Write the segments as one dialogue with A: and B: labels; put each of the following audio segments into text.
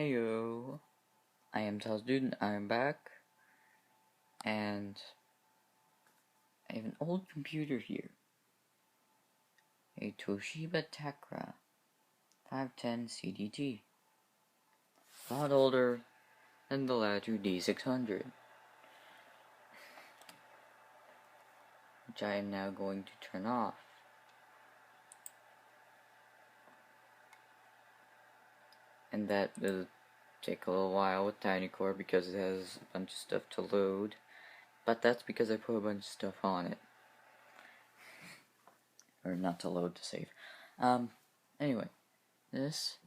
A: Heyo, I am Student. I am back, and I have an old computer here. A Toshiba Tecra 510 CDT. A lot older than the Latitude D600, which I am now going to turn off. And that will take a little while with TinyCore because it has a bunch of stuff to load. But that's because I put a bunch of stuff on it. Or not to load, to save. Anyway, this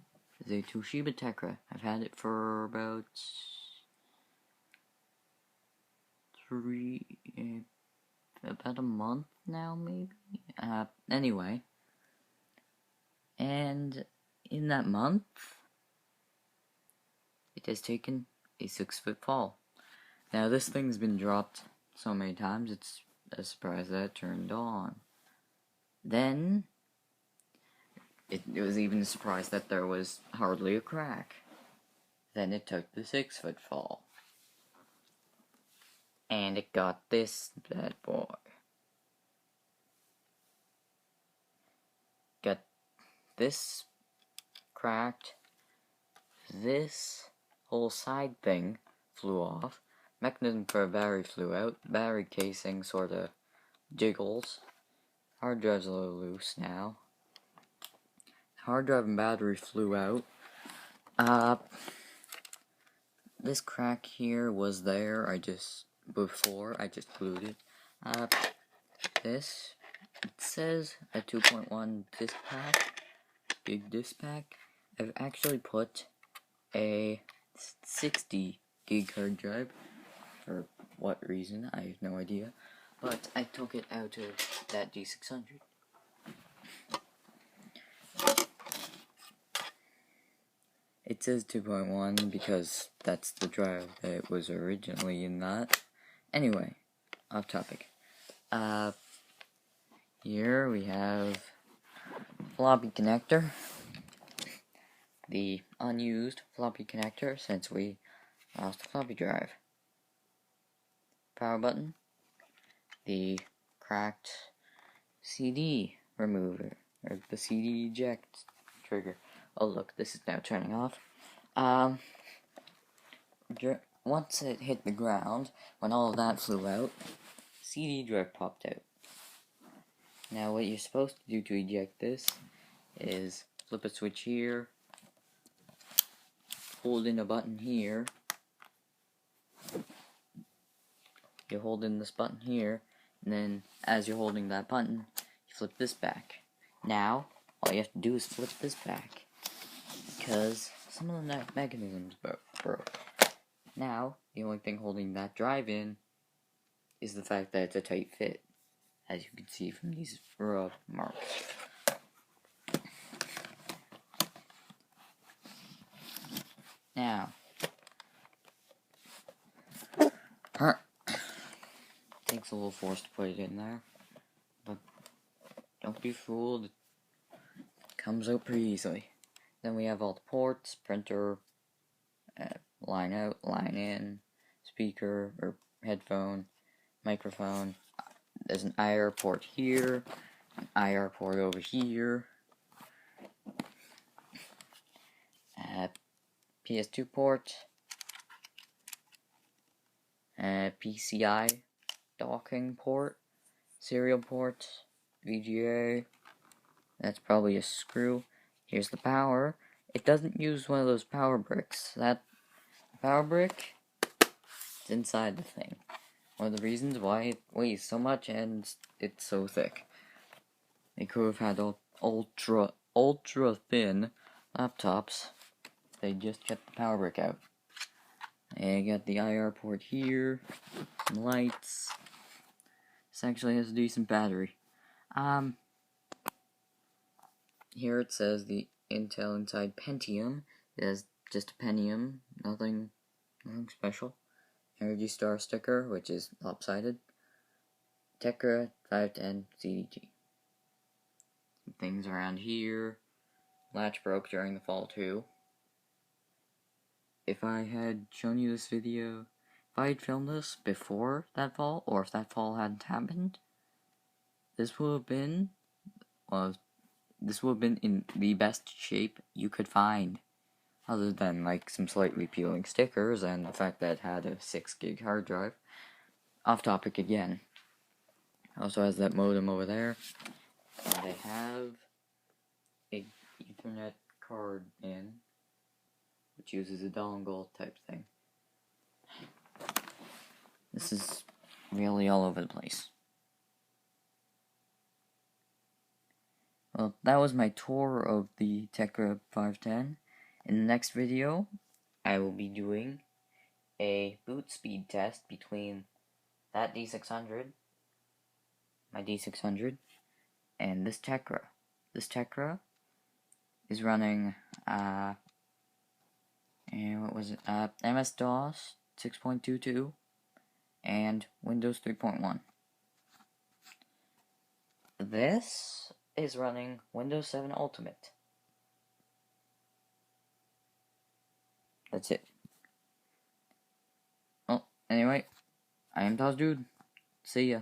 A: is a Toshiba Tecra. I've had it for about about a month now, maybe? Anyway. And in that month, it has taken a 6-foot fall. Now, this thing's been dropped so many times, it's a surprise that it turned on. Then, it was even a surprise that there was hardly a crack. Then it took the 6-foot fall. And it got this bad boy. Got this cracked. This whole side thing flew off. Mechanism for a battery flew out. Battery casing sorta jiggles. Hard drive's a little loose now. Hard drive and battery flew out. This crack here was there. I just glued it. This, it says a 2.1 disk pack, big disk pack. I've actually put a 60 gig hard drive. For what reason, I have no idea. But I took it out of that D600. It says 2.1 because that's the drive that was originally in that. Anyway, off topic. Here we have floppy connector. The unused floppy connector since we lost the floppy drive. Power button. The cracked CD remover, or the CD eject trigger. Oh look, this is now turning off. Once it hit the ground, when all of that flew out, CD drive popped out. Now what you're supposed to do to eject this is flip a switch here, hold in a button here, you hold in this button here, and then as you're holding that button, you flip this back. Now, all you have to do is flip this back, because some of the mechanisms broke. Now, the only thing holding that drive in is the fact that it's a tight fit, as you can see from these rub marks. Now, takes a little force to put it in there, but don't be fooled, it comes out pretty easily. Then we have all the ports, printer, line out, line in, speaker or headphone, microphone. There's an IR port here, an IR port over here, PS2 port, PCI docking port, serial port, VGA. That's probably a screw. Here's the power. It doesn't use one of those power bricks. That power brick is inside the thing. One of the reasons why it weighs so much and it's so thick. They could have had ultra thin laptops. They just kept the power brick out. And you got the IR port here, some lights. This actually has a decent battery. Here it says the Intel Inside Pentium. It has just a Pentium, nothing special. Energy Star sticker, which is lopsided. Tecra 510 CDT. Some things around here. Latch broke during the fall too. if I had shown you this video, if I had filmed this before that fall, or if that fall hadn't happened, this would have been, in the best shape you could find, other than like some slightly peeling stickers and the fact that it had a 6 gig hard drive. Off topic again. Also has that modem over there, and they have a Ethernet card in, which uses a dongle type thing. This is really all over the place. Well, that was my tour of the Tecra 510. In the next video, I will be doing a boot speed test between that D600, my D600, and this Tecra. This Tecra is running, and what was it? MS-DOS 6.22 and Windows 3.1. This is running Windows 7 Ultimate. That's it. Well, anyway, I am Dude. See ya.